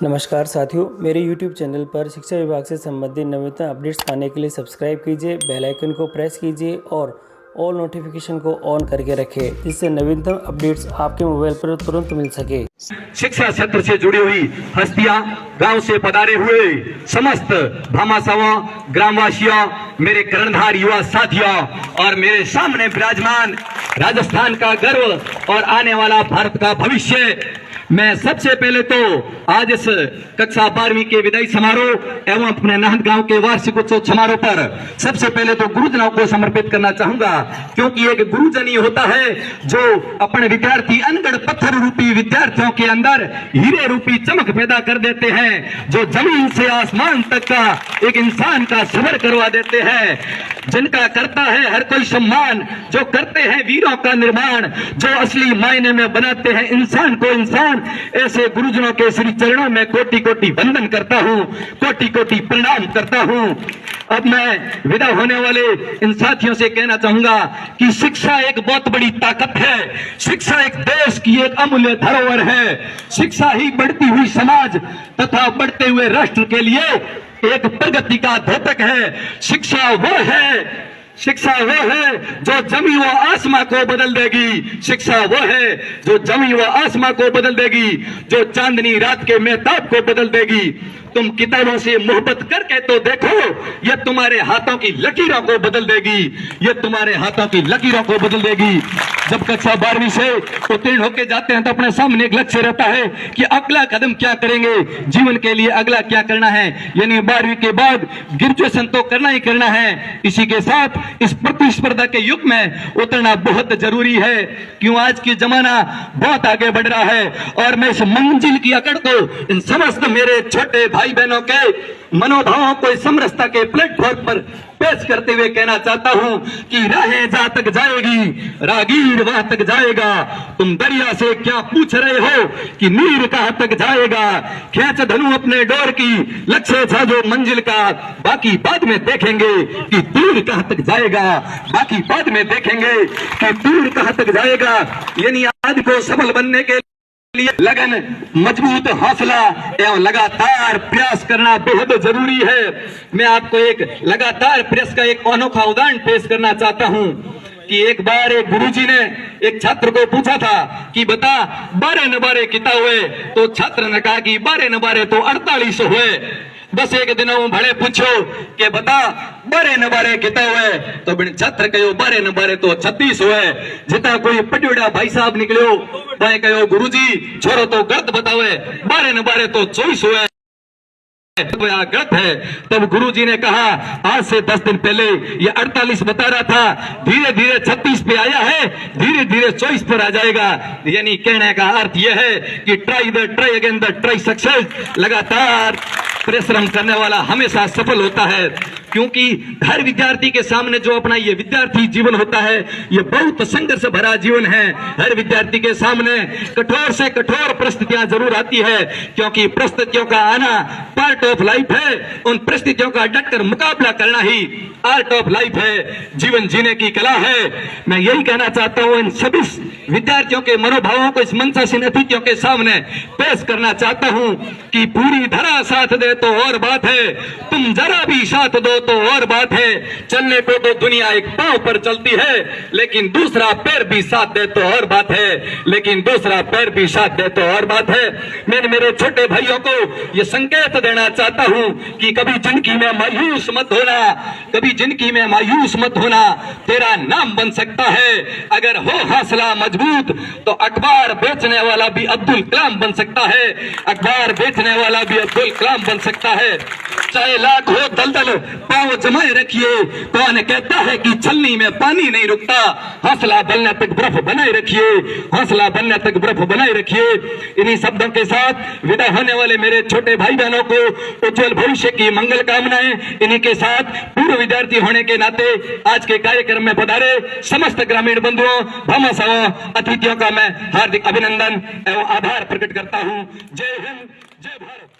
नमस्कार साथियों, मेरे YouTube चैनल पर शिक्षा विभाग से संबंधित नवीनतम अपडेट्स पाने के लिए सब्सक्राइब कीजिए, बेल आइकन को प्रेस कीजिए और ऑल नोटिफिकेशन को ऑन करके रखें, जिससे नवीनतम अपडेट्स आपके मोबाइल पर तुरंत मिल सके। शिक्षा क्षेत्र से जुड़ी हुई हस्तियां, गांव से पधारे हुए समस्त भामाशाहों, ग्रामवासियों, मेरे कर्णधार युवा साथियों और मेरे सामने विराजमान राजस्थान का गर्व और आने वाला भारत का भविष्य, मैं सबसे पहले तो आज इस कक्षा 12वीं के विदाई समारोह एवं अपने नाहद गांव के वार्षिक उत्सव समारोह पर सबसे पहले तो गुरुजनों को समर्पित करना चाहूंगा, क्योंकि एक गुरुजन ही होता है जो अपने विद्यार्थी अनगढ़ पत्थर रूपी विद्यार्थियों के अंदर हीरे रूपी चमक पैदा कर देते हैं, जो जमीन से आसमान तक का एक इंसान का सफर करवा देते हैं, जिनका करता है हर कोई सम्मान, जो करते हैं वीरों का निर्माण, जो असली मायने में बनाते हैं इंसान को इंसान। ऐसे गुरुजनों के श्री चरणों में कोटि कोटि वंदन करता हूं, कोटि कोटि प्रणाम करता हूं। अब मैं विदा होने वाले इन साथियों से कहना चाहूंगा कि शिक्षा एक बहुत बड़ी ताकत है, शिक्षा एक देश की एक अमूल्य धरोहर है, शिक्षा ही बढ़ती हुई समाज तथा बढ़ते हुए राष्ट्र के लिए एक प्रगति का द्योतक है। शिक्षा वो है जो जमी व आसमां को बदल देगी, शिक्षा वो है जो जमी व आसमां को बदल देगी, जो चांदनी रात के महताब को बदल देगी। तुम किताबों से मोहब्बत करके तो देखो, ये तुम्हारे हाथों की लकीरों को बदल देगी, ये तुम्हारे हाथों की लकीरों को बदल देगी। जब कक्षा 12वीं से उत्तीर्ण होकर जाते हैं तो अपने सामने एक लक्ष्य रहता है कि अगला कदम क्या करेंगे, जीवन के लिए अगला क्या करना है, यानी 12वीं के बाद ग्रेजुएशन तो करना ही करना है। इसी के साथ इस प्रतिस्पर्धा के युग में उतरना बहुत जरूरी है, क्यों आज की जमाना बहुत आगे बढ़ रहा है। और मैं इस मंजिल की अकड़ को इन समस्त मेरे छोटे भाई बहनों के मनोभावों को इस समरसता के प्लेटफॉर्म पर पेश करते हुए कहना चाहता हूं कि राहें जहां तक जाएगी रागीर वहां तक जाएगा। तुम दरिया से क्या पूछ रहे हो कि नीर कहां तक जाएगा, खींच धनु अपने डोर की लक्ष्य था जो मंजिल का, बाकी बाद में देखेंगे कि दूर कहां तक जाएगा, बाकी बाद में देखेंगे कि दूर कहां तक जाएगा। यानी आज को सफल बनने के लिए लगन, मजबूत हौसला एवं लगातार प्रयास करना बेहद जरूरी है। मैं आपको एक लगातार प्रयास का एक अनोखा उदाहरण पेश करना चाहता हूं कि एक बार एक गुरुजी ने एक छात्र को पूछा था कि बता 12 न 12 कितना हुए, तो छात्र ने कहा कि 12 न 12 तो 48 हुए। बस एक दिन भले पूछो कि बता 12 न 12 कितना हुए, तो बिन छात्र कहो 12 न 12 तो 36 हुए। जितना कोई पटियोड़ा भाई साहब निकलो भाई कहो गुरुजी छोरो तो गलत बतावे, 12 न 12 तो 24 हुए, गलत है। तब गुरुजी ने कहा आज से 10 दिन पहले ये 48 बता रहा था, धीरे धीरे 36 पे आया है, धीरे धीरे 24 पर आ जाएगा। यानी कहने का अर्थ यह है कि try again the try success, लगातार परिश्रम करने वाला हमेशा सफल होता है। क्योंकि हर विद्यार्थी के सामने जो अपना ये विद्यार्थी जीवन होता है, ये बहुत संघर्ष भरा जीवन है। हर विद्यार्थी के सामने कठोर से कठोर परिस्थितियां जरूर आती है, क्योंकि परिस्थितियों का आना पार्ट ऑफ लाइफ है। उन परिस्थितियों का डटकर मुकाबला करना ही आर्ट ऑफ लाइफ है, जीवन जीने की कला है। मैं यही कहना चाहता हूं, इन सभी विद्यार्थियों के मनोभावों को इस मंचासीन अतिथियों के सामने पेश करना चाहता हूं कि पूरी धरा साथ दे तो और बात है, तुम जरा भी साथ दो तो और बात है। चलने को तो दुनिया एक पांव पर चलती है, लेकिन दूसरा पैर भी साथ दे तो और बात है, लेकिन दूसरा पैर भी साथ दे तो और बात है। मैंने मेरे छोटे भाइयों को यह संकेत देना चाहता हूं कि कभी जिंदगी में मायूस मत होना, कभी जिंदगी में मायूस मत होना। तेरा नाम बन सकता है अगर हो हौसला मजबूत, तो अखबार बेचने वाला भी अब्दुल कलाम बन सकता है, अखबार बेचने वाला भी अब्दुल कलाम बन सकता है। चाहे लाख हो दलदल पांव जमाए रखिए, कौन कहता है कि छलनी में पानी नहीं रुकता। हौसला बनने तक बर्फ बनाए रखिए, हौसला बनने तक बर्फ बनाए रखिए। इन्हीं शब्दों के साथ विदा होने वाले मेरे छोटे भाई बहनों को उज्जवल भविष्य की मंगल कामनाएं। इन्हीं के साथ पूर्व विद्यार्थी होने के नाते आज के कार्यक्रम में पधारे समस्त ग्रामीण बंधुओं, भामाशाहों, अतिथियों का मैं हार्दिक अभिनंदन एवं आभार प्रकट करता हूं। जय हिंद, जय भारत।